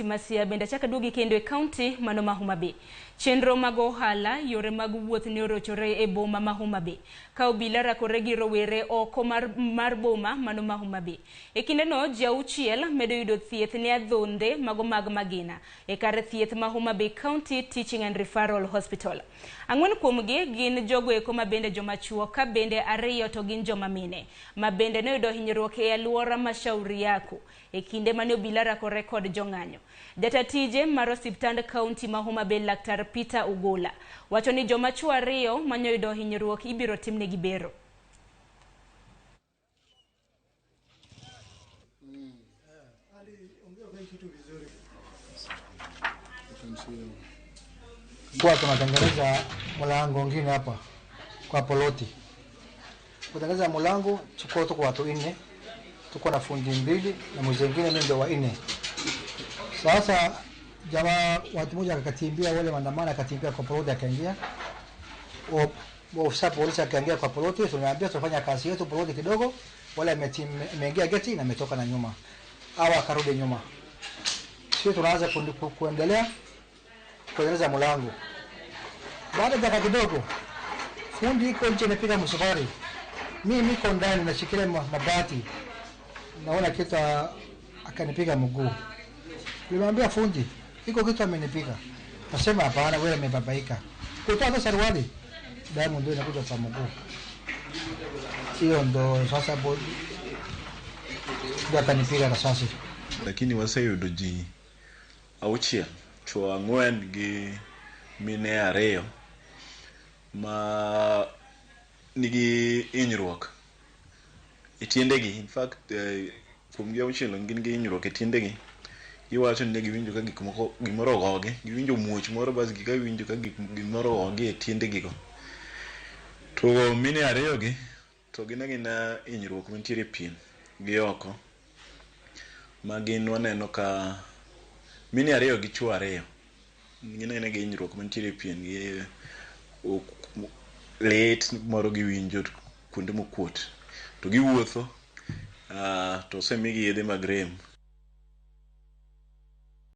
Masia bende chaka duogi kendo e kaunti mano ma Homa Bay. Chenro mag ohala yore mag wuoth ne orochore e boma ma Homa Bay. Ka obila rakore gi rowere oko mar boma mano ma Homa Bay. E kinde no ji auchiel medo yudo thieth ne adhonde mago mag magina e kar thieth ma Homa Bay County Teaching and Referral Hospital. Ang'wen kuomgi gin jogo eko ma bende joma chuo ka bende ariyo to gin joma mine ma bende ne yudo hinyruok e alwora ma Shauriako e kinde mane obila rakore kod jong'anyo. Jatatije mar osiptand kaunti ma Homa Bay Laktar Peter Ugola wacho ni joma chuo ariyo manyo yudo hinyruok ibiro timnegi bero. Kwa tunatengeneza mlango ngine hapa kwa poloti. Kutengeneza mlango tuko watu 4. Tuko na fundi 2 na mwingine ndio wa 4. Sasa jamaa watu mmoja akatimbia wale maandamano akatimbia kwa poloti akaingia. Ofisa polisi akaingia kwa poloti, tunaambia tufanya kazi yetu poloti kidogo, wale ameingia geti na ametoka na nyuma. Hawa akarudi nyuma. Sisi tunaanza kuendelea kuendeleza mlango. Baada ya dakika kidogo fundi iko nje anapiga msafari. Mimi niko ndani nashikilia mabati. Naona kitu akanipiga mguu. Nilimwambia fundi, iko kitu amenipiga. Nasema hapana, wewe umebabaika. Kutoa sarwali damu ndio inakuja kwa mguu. Hiyo ndo sasa ndio akanipiga risasi. Lakini waseyudo ji auchiel, chuo 4 gi mine 2 ma nigi hinyruok e tiendegi. In fact kuom gi auchiel gin gi hinyruok e tiendegi. Iwacho ni giwinjo ka gimoro ogogi, giwinjo muoch moro bas ka giwinjo ka gimoro ogogi e tiendegi go. To mine 2 gi to gina hinyruok mantiere pien gi oko. Ma gin waneno ka mine 2 gi chuo 2 gina gi hinyruok mantiere pien gi lit moro giwinjo kuonde mokuot. To giwuotho to semigi yedhe mag rem